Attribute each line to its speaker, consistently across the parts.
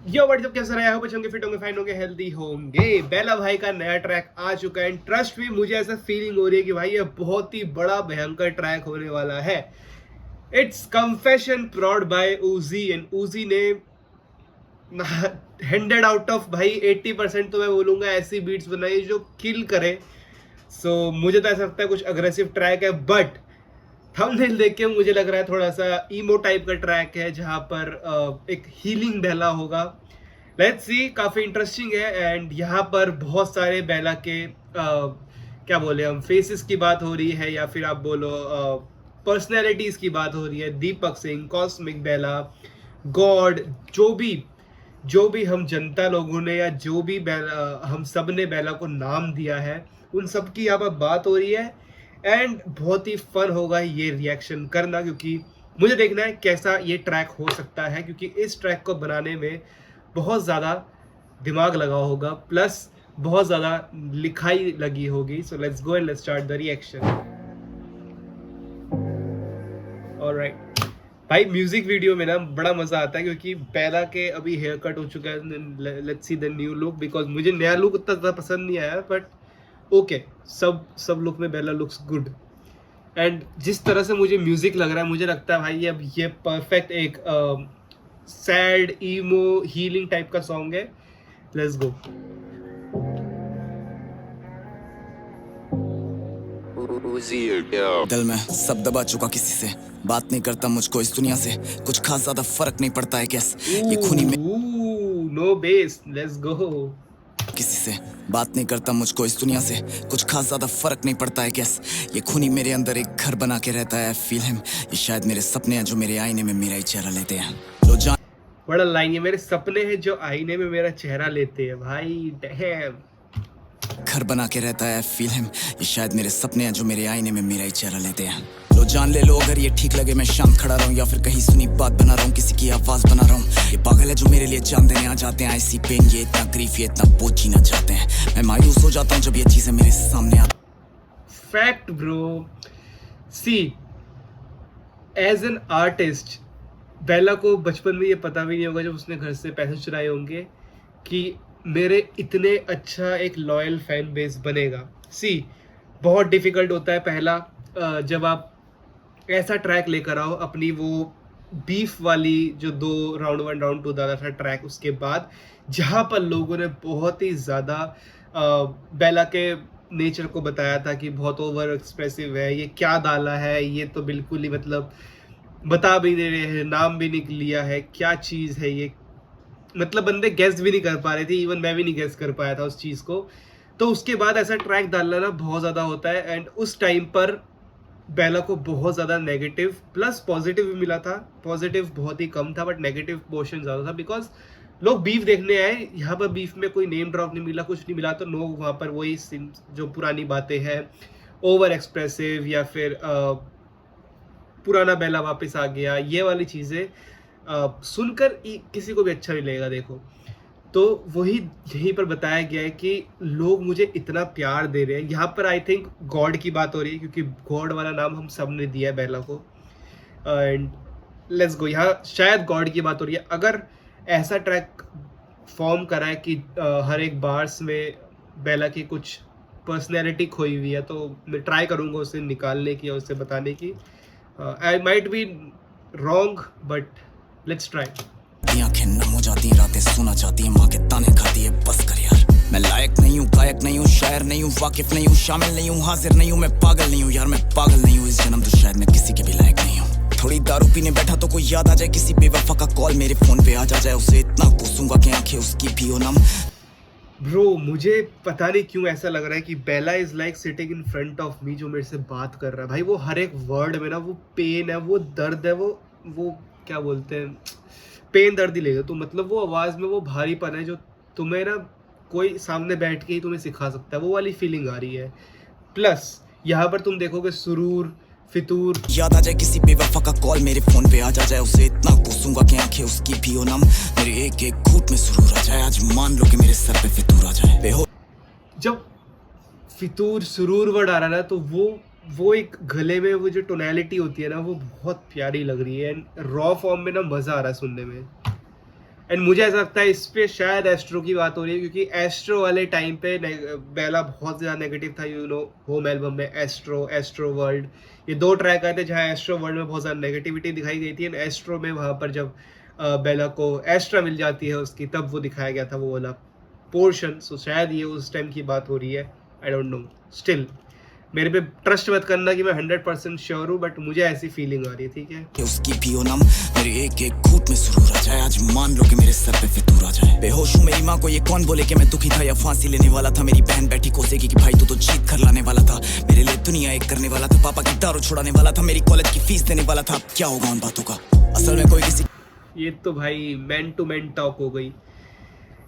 Speaker 1: यो WhatsApp कैसा रहा है? बच्चे होंगे, फिट होंगे, फाइन होंगे, हेल्दी होंगे। बेला भाई का नया ट्रैक आ चुका है। ट्रस्ट भी मुझे ऐसा फीलिंग हो रही है कि भाई ये बहुत ही बड़ा भयंकर ट्रैक होने वाला है। It's confession prod by Uzi and Uzi ने 100 आउट ऑफ भाई 80% तो मैं बोलूंगा ऐसी बीट्स बनाई जो किल करे। मुझे तो ऐसा लगता है कुछ अग्रेसिव ट्रैक है, बट थंबनेल देख के मुझे लग रहा है थोड़ा सा ईमो टाइप का ट्रैक है जहां पर एक हीलिंग बेला होगा। लेट्स सी, काफी इंटरेस्टिंग है। एंड यहाँ पर बहुत सारे बेला के क्या बोले हम, फेसेस की बात हो रही है या फिर आप बोलो पर्सनैलिटीज की बात हो रही है। दीपक सिंह, कॉस्मिक बेला, गॉड, जो भी हम जनता लोगों ने या जो भी हम सब ने बेला को नाम दिया है, उन सब की यहाँ पर बात हो रही है। एंड बहुत ही फन होगा ये रिएक्शन करना, क्योंकि मुझे देखना है कैसा ये ट्रैक हो सकता है, क्योंकि इस ट्रैक को बनाने में बहुत ज़्यादा दिमाग लगा होगा, प्लस बहुत ज़्यादा लिखाई लगी होगी। So let's go and let's start the reaction. Alright भाई, म्यूजिक वीडियो में ना बड़ा मजा आता है क्योंकि बेला के अभी हेयर कट हो चुका है। Let's see the new look, because मुझे नया लुक उतना ज़्यादा पसंद नहीं आया, बट ओके, सब लुक में बेला लुक्स गुड। एंड जिस तरह से मुझे म्यूजिक लग रहा है, मुझे लगता है भाई अब ये परफेक्ट एक सैड ईमो हीलिंग टाइप का सॉन्ग है। Let's go.
Speaker 2: दिल में सब दबा चुका, किसी से बात नहीं करता, मुझको इस दुनिया से कुछ खास ज्यादा फर्क नहीं पड़ता है। कैस ये खूनी में
Speaker 1: नो बेस, लेट्स गो।
Speaker 2: किसी से बात नहीं करता, मुझको इस दुनिया से कुछ खास ज्यादा फर्क नहीं पड़ता है। कैस ये खूनी मेरे अंदर एक घर बना के रहता है। फील हिम, ये शायद मेरे सपने हैं जो मेरे आईने में मेरा ही चेहरा लेते हैं। लो जान,
Speaker 1: बड़ा लाइन, ये मेरे सपने हैं जो आईने में मेरा चेहरा लेते हैं। भाई डैम,
Speaker 2: घर बना के रहता है। फील हिम, ये शायद मेरे सपने हैं जो मेरे आईने में मेरा ही चेहरा लेते हैं। लो जान ले लो, अगर ये ठीक लगे मैं शांत खड़ा रहूं या फिर कहीं सुनी बात बना रहा हूं, किसी की आवाज बना रहा हूं। ये पागल है जो मेरे लिए जान देने आ जाते हैं। ऐसी पेन, ये इतना ग्रीफ, ये इतना बोझ जीना चाहते हैं। मैं मायूस हो जाता हूं जब ये चीजें मेरे सामने आती।
Speaker 1: Fact bro, see as an artist Bela को बचपन में ये पता भी नहीं होगा जब उसने घर से पैसे चुराए होंगे कि मेरे इतने अच्छा एक लॉयल फैन बेस बनेगा। सी बहुत डिफिकल्ट होता है पहला, जब आप ऐसा ट्रैक लेकर आओ अपनी वो बीफ वाली जो 2 राउंड 1 राउंड 2 डाला था ट्रैक, उसके बाद जहाँ पर लोगों ने बहुत ही ज़्यादा बेला के नेचर को बताया था कि बहुत ओवर एक्सप्रेसिव है, ये क्या डाला है, ये तो बिल्कुल ही मतलब बता भी नहीं रहे हैं, नाम भी नहीं लिया है, क्या चीज़ है ये, मतलब बंदे गेस भी नहीं कर पा रहे थे। इवन मैं भी नहीं गेस कर पाया था उस चीज़ को। तो उसके बाद ऐसा ट्रैक डालना ना बहुत ज़्यादा होता है। एंड उस टाइम पर बेला को बहुत ज़्यादा नेगेटिव प्लस पॉजिटिव भी मिला था। पॉजिटिव बहुत ही कम था, बट नेगेटिव पोर्शन ज़्यादा था, बिकॉज लोग बीफ देखने आए। यहाँ पर बीफ में कोई नेम ड्रॉप नहीं मिला, कुछ नहीं मिला, तो लोग वहाँ पर वही जो पुरानी बातें हैं, ओवर एक्सप्रेसिव या फिर पुराना बेला वापस आ गया, ये वाली चीज़ें सुनकर किसी को भी अच्छा नहीं लगेगा। देखो, तो वही यहीं पर बताया गया है कि लोग मुझे इतना प्यार दे रहे हैं। यहाँ पर आई थिंक गॉड की बात हो रही है, क्योंकि गॉड वाला नाम हम सब ने दिया है बेला को। एंड लेट्स गो, यहाँ शायद गॉड की बात हो रही है। अगर ऐसा ट्रैक फॉर्म करा है कि हर एक बार्स में बेला की कुछ पर्सनैलिटी खोई हुई है, तो मैं ट्राई करूँगा उसे निकालने की और उसे बताने की। I might be wrong, but let's try.
Speaker 2: आंखें नम हो जाती हैं, रातें सोना चाहती हैं, माँ के ताने खाती है, बस कर यार। मैं लायक नहीं हूँ, गायक नहीं हूँ, शायर नहीं हूँ, वाकिफ नहीं हूँ, शामिल नहीं हूँ, हाजिर नहीं हूँ, मैं पागल नहीं हूँ यार, मैं पागल नहीं हूँ। इस जन्म तो शायद मैं किसी के भी लायक नहीं हूँ। थोड़ी दारू पीने बैठा तो कोई याद आ जाए, किसी बेवफा का कॉल मेरे फोन पे आ जाए, उसे इतना कोसूंगा कि आंखें उसकी भी हो नम।
Speaker 1: ब्रो, मुझे पता नहीं क्यों ऐसा लग रहा है कि Bela is like sitting in front of me, जो मेरे से बात कर रहा है। भाई वो हर एक वर्ड में ना वो पेन है, वो दर्द है, वो क्या बोलते हैं, पेन दर्द ही लेगा तो मतलब वो आवाज़ में वो भारीपन है जो तुम्हें ना कोई सामने बैठ के ही तुम्हें सिखा सकता है, वो वाली फीलिंग आ रही है। प्लस यहाँ पर तुम देखोगे सुरूर, फितूर,
Speaker 2: याद आ जाए किसी बेवफा का कॉल मेरे फोन पे आ जाए, उसे इतना कोसूंगा कि आंखें उसकी भी हो नम। मेरे एक एक घूंट में सुरूर आ जाए, आज मान लो कि मेरे सर पे फितूर आ जाए।
Speaker 1: जब फितूर सुरूर वर्ड आ रहा ना, तो वो एक गले में वो जो टोनैलिटी होती है ना, वो बहुत प्यारी लग रही है। एंड रॉ फॉर्म में ना मज़ा आ रहा है सुनने में। एंड मुझे ऐसा लगता है इस पे शायद एस्ट्रो की बात हो रही है, क्योंकि एस्ट्रो वाले टाइम पे बेला बहुत ज़्यादा नेगेटिव था, यू नो, होम एल्बम में एस्ट्रो, एस्ट्रो वर्ल्ड, ये 2 ट्रैक आए थे जहाँ एस्ट्रो वर्ल्ड में बहुत ज़्यादा नेगेटिविटी दिखाई गई थी, एंड एस्ट्रो में वहाँ पर जब बेला को एस्ट्रा मिल जाती है उसकी, तब वो दिखाया गया था वो वाला पोर्शन। सो शायद ये उस टाइम की बात हो रही है, आई डोंट नो। स्टिल मेरे पे ट्रस्ट मत करना कि मैं 100% श्योर हूँ, बट मुझे ऐसी फीलिंग आ रही है, ठीक है।
Speaker 2: कि उसकी भी हो नम, मेरे एक एक घूंट में सुरूर आ जाए। आज मान लो कि मेरे सर पे फितूर आ जाए। बेहोश हूँ, मेरी माँ को ये कौन बोले कि मैं दुखी था या फांसी लेने वाला था। मेरी बहन बैठी कोसेगी कि भाई तू तो जीत कर लाने वाला था। मेरे लिए दुनिया एक करने वाला था, पापा की दारू छुड़ाने वाला था, मेरी कॉलेज की फीस देने वाला था। अब क्या होगा उन बातों का, असल में कोई किसी
Speaker 1: ये तो भाई मैन टू मैन टॉक हो गई।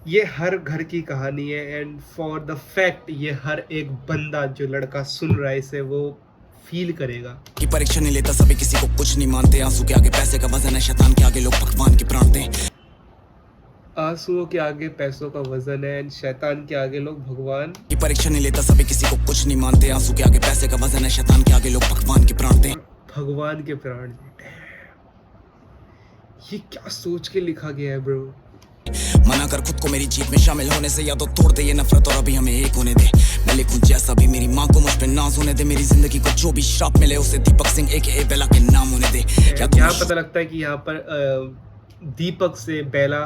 Speaker 1: ये हर घर की कहानी है, एंड फॉर द फैक्ट ये हर एक बंदा जो लड़का सुन रहा है इसे वो फील करेगा।
Speaker 2: की परीक्षा नहीं लेता, सभी किसी को कुछ नहीं मानते। आंसू के आगे पैसे का वजन है, शैतान के आगे लोग भगवान के प्राण दें।
Speaker 1: आंसुओं के आगे पैसों का वजन है, एंड शैतान के आगे लोग भगवान
Speaker 2: की परीक्षा नहीं लेता, सभी किसी को कुछ नहीं मानते। आंसू के आगे पैसे का वजन है, शैतान के आगे लोग भगवान के प्राण दें।
Speaker 1: भगवान के प्राण देते हैं। ये क्या सोच के लिखा गया है ब्रो।
Speaker 2: मना कर खुद को मेरी जीत में शामिल होने से, या तो तोड़ दे ये नफरत और अभी हमें एक होने दे। मैं लिखूं जैसा भी, मेरी माँ को मुझ पे नाज होने दे। मेरी जिंदगी को जो भी श्राप मिले उसे दीपक सिंह एके बेला के नाम होने दे।
Speaker 1: यहाँ पता लगता है कि यहाँ पर दीपक से बेला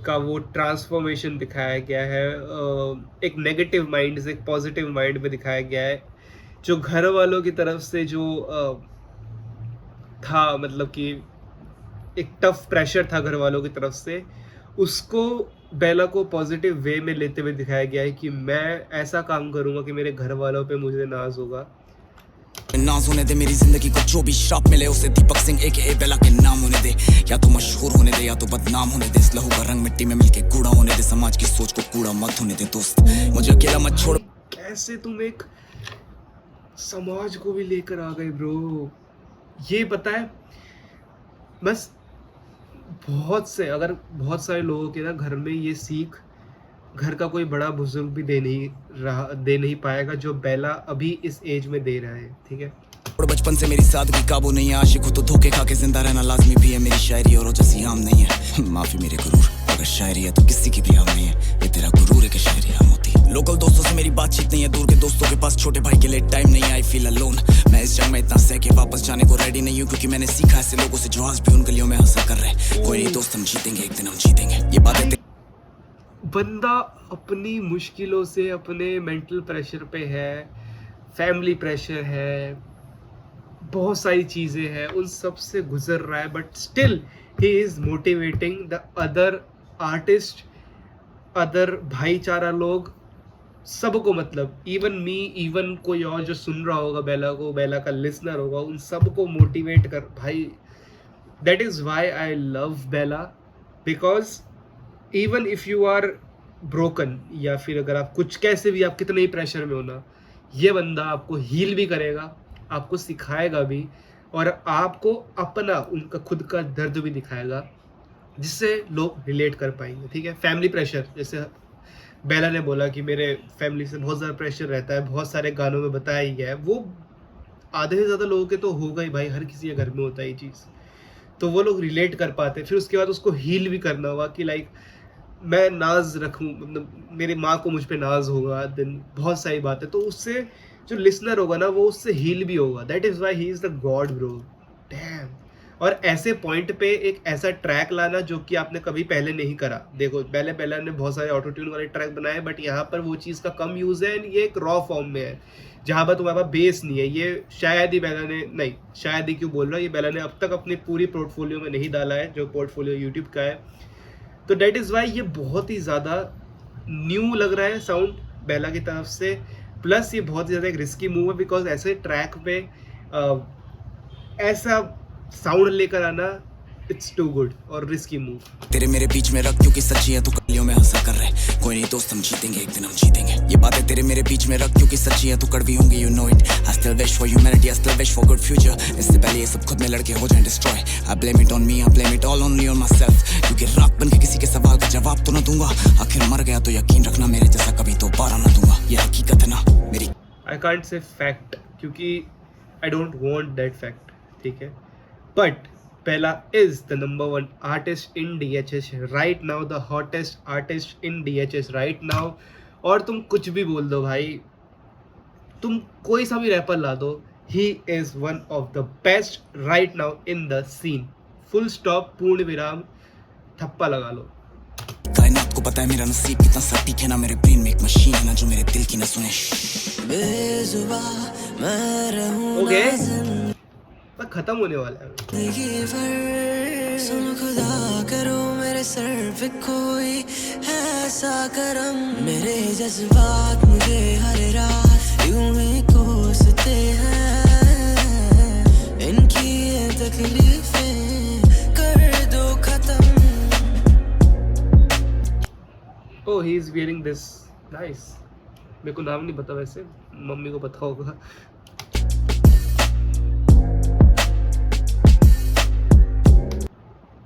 Speaker 1: का वो ट्रांसफॉर्मेशन दिखाया गया है। एक नेगेटिव माइंड से एक पॉजिटिव माइंड में दिखाया गया है। जो घर वालों की तरफ से जो था, मतलब कि एक टफ प्रेशर था घर वालों की तरफ से, उसको बेला को पॉजिटिव वे में लेते हुए दिखाया गया है कि मैं ऐसा काम करूंगा कि मेरे घर वालों पे मुझे नाज होगा।
Speaker 2: नाज होने दे, मेरी जिंदगी को जो भी श्राप मिले उसे दीपक सिंह एके बेला के नाम होने दे। या तो मशहूर होने दे या तो बदनाम होने दे। इस लहू का रंग मिट्टी में मिलके कूड़ा होने दे। समाज की सोच को कूड़ा मत होने दे दोस्त, मुझे अकेला मत छोड़।
Speaker 1: कैसे तुम एक समाज को भी लेकर आ गए ब्रो। ये पता है, बस बहुत सारे लोगों के ना घर में ये सीख घर का कोई बड़ा बुजुर्ग भी दे नहीं पाएगा जो बेला अभी इस एज में दे रहा है, ठीक है।
Speaker 2: और बचपन से मेरी सादगी काबू नहीं है। आशिक हो तो धोखे खा के जिंदा रहना लाजमी भी है। मेरी शायरी और जैसी आम नहीं है। माफी मेरे गुरूर, अगर शायरी है तो किसी की भी आम नहीं है। ये तेरा गुरूर है कि शायरी आम होती है। लोकल दोस्तों से मेरी बातचीत नहीं है। दूर के दोस्तों के पास छोटे भाई के लिए टाइम नहीं है। I feel alone. मैं इस जंग में इतना सह के वापस जाने को रेडी नहीं हूँ, क्योंकि मैंने सीखा ऐसे लोगों से जो आज भी उन गलियों में हंसा कर रहे। कोई नहीं दोस्त, हम जीतेंगे, एक दिन हम जीतेंगे। ये बातें
Speaker 1: बंदा अपनी मुश्किलों से, अपने मेंटल प्रेशर पे है, फैमिली प्रेशर है, बहुत सारी चीज़ें हैं, उन सब से गुजर रहा है, but still he is motivating the other artist, other भाईचारा लोग, सबको, मतलब इवन मी, इवन कोई और जो सुन रहा होगा बेला को, बेला का लिसनर होगा, उन सबको मोटिवेट कर भाई। That is why I love Bella, because even if you are broken, या फिर अगर आप कुछ कैसे भी, आप कितने ही प्रेशर में हो ना, ये बंदा आपको हील भी करेगा, आपको सिखाएगा भी, और आपको अपना, उनका खुद का दर्द भी दिखाएगा, जिससे लोग रिलेट कर पाएंगे, ठीक है। फैमिली प्रेशर, जैसे बेला ने बोला कि मेरे फैमिली से बहुत ज़्यादा प्रेशर रहता है, बहुत सारे गानों में बताया ही गया है, वो आधे से ज़्यादा लोगों के तो होगा ही भाई, हर किसी के घर में होता है ये चीज़, तो वो लोग रिलेट कर पाते हैं। फिर उसके बाद उसको हील भी करना होगा कि लाइक मैं नाज रखूं, मतलब मेरी माँ को मुझ पे नाज होगा, देन बहुत सारी बातें, तो उससे जो लिसनर होगा ना वो उससे हील भी होगा। That is why he is the God bro, dam. और ऐसे पॉइंट पे एक ऐसा ट्रैक लाना जो कि आपने कभी पहले नहीं करा। देखो पहले ने बहुत सारे ऑटो ट्यून वाले ट्रैक बनाए, बट यहाँ पर वो चीज़ का कम यूज़ है, एंड ये एक रॉ फॉर्म में है, जहाँ पर तुम्हारे पास बेस नहीं है। ये शायद ही बेला ने, नहीं शायद ही क्यों बोल रहा हूँ, ये बेला ने अब तक अपनी पूरी पोर्टफोलियो में नहीं डाला है, जो पोर्टफोलियो यूट्यूब का है। तो डेट इज़ वाई ये बहुत ही ज़्यादा न्यू लग रहा है साउंड बेला की तरफ से, प्लस ये बहुत ही ज़्यादा एक रिस्की मूव है, बिकॉज ऐसे ट्रैक पे ऐसा साउंड लेकर आना, इट्स टू गुड और रिस्की मूव।
Speaker 2: तेरे मेरे बीच में रख, क्योंकि सच्ची है तू कलियों में हंसा कर रहे। कोई नहीं दोस्त, हम जीतेंगे, एक दिन हम जीतेंगे। ये बातें तेरे मेरे बीच में रख, क्योंकि सच्ची है तू कड़वी होंगी, you know it. I still wish for humanity, I still wish for good future. इससे पहले ये सब खुद में लड़के हो जाएं destroy. I blame it on me, I blame it all only on my self, क्योंकि रात बन के किसी के सवाल का जवाब तो ना दूंगा। आखिर मर गया तो यकीन रखना मेरे जैसा कभी दोबारा ना दूंगा। ये हकीकत है ना मेरी।
Speaker 1: आई कांट से फैक्ट, क्योंकि I don't want that fact, ठीक है। But Bella is the number one artist in DHS right now, the hottest artist in DHS right now. और तुम कुछ भी बोल दो भाई, तुम कोई सा भी रैपर ला दो, he is one of the best right now in the scene. Full stop, पूर्ण विराम, थप्पा लगा लो.
Speaker 2: कायनात को पता है मेरा नसीब कितना सटीक है ना, मेरे ब्रेन में एक मशीन है ना जो मेरे दिल की न सुने. बेजुबां मैं रहूं
Speaker 1: ओके,
Speaker 2: ना
Speaker 1: खत्म होने वाला है.
Speaker 2: जिंदगी भर. सुन खुदा करो मेरे सर पे कोई ऐसा करम, मेरे जज्बात मुझे हर रात यूं ही कोसते हैं, इनकी ये तकलीफें कर दो खत्म.
Speaker 1: Oh, he is wearing this. Nice. मेरे को नाम नहीं पता, वैसे मम्मी को पता होगा.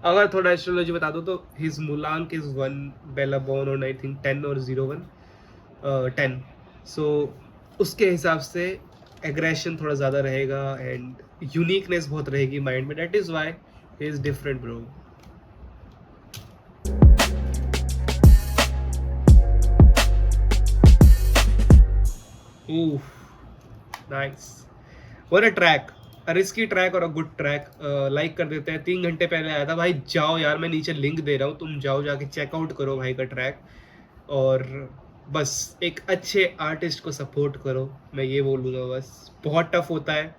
Speaker 1: अगर थोड़ा एस्ट्रोलॉजी बता दो तो हिज मूलांक is 1, Bella born on I think 10 और 01 10. सो उसके हिसाब से एग्रेशन थोड़ा ज़्यादा रहेगा एंड यूनिकनेस बहुत रहेगी माइंड में. That is why he is different bro. Nice, what a track, a risky track और अ गुड ट्रैक. लाइक कर देते हैं. 3 घंटे पहले आया था भाई. जाओ यार, मैं नीचे लिंक दे रहा हूँ, तुम जाओ जाके चेकआउट करो भाई का ट्रैक. और बस एक अच्छे आर्टिस्ट को सपोर्ट करो, मैं ये बोलूँगा बस. बहुत टफ होता है.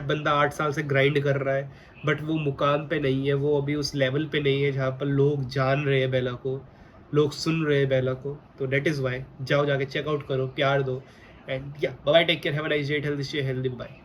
Speaker 1: बंदा 8 साल से ग्राइंड कर रहा है, बट वो मुकाम पे नहीं है, वो अभी उस लेवल पे नहीं है जहाँ पर लोग जान रहे हैं बेला को, लोग सुन रहे हैं बेला को. तो डेट इज़ वाई जाओ जाके चेकआउट करो, प्यार दो. एंड या bye, take care, have a nice day, healthy, stay healthy, bye.